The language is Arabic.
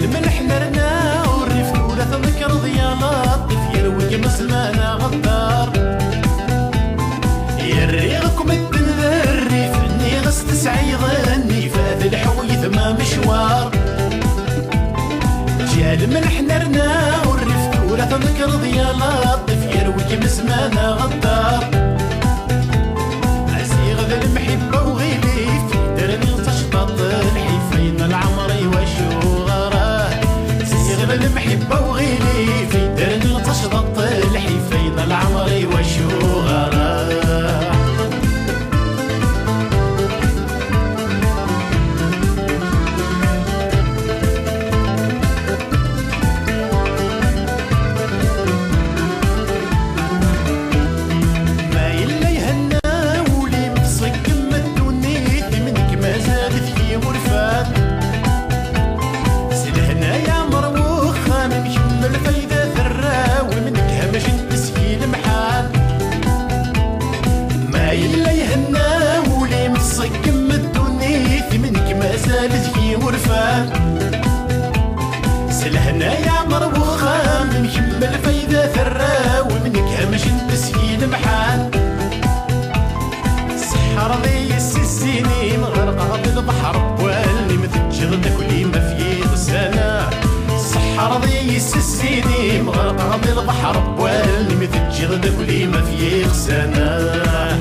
الملح نرنا والريف ولا تذكر ضيالات طفير وقمص مانا غدار يريغكم الدن الريف اني غس تسعي ظني فهذا الحويث ما مشوار جال الملح نرنا والريف ولا تذكر ضيالات طفير وقمص مانا غدار عزيغ ذا المحبة وغيلي في درني تشطط الحيفين العمري وشو غراه زيغ ذا المحبة وغيلي في درني تشطط الحيفين العمري وشو غراه سلهنا يا مروخة من كمل فايدة ثرى ومنك همش تسكين محال سحر ذي السنين غرقها بالبحر واللي مثل كل ما في غسانة سحر ذي السنين غرقها بالبحر واللي مثل كل ما في غسانة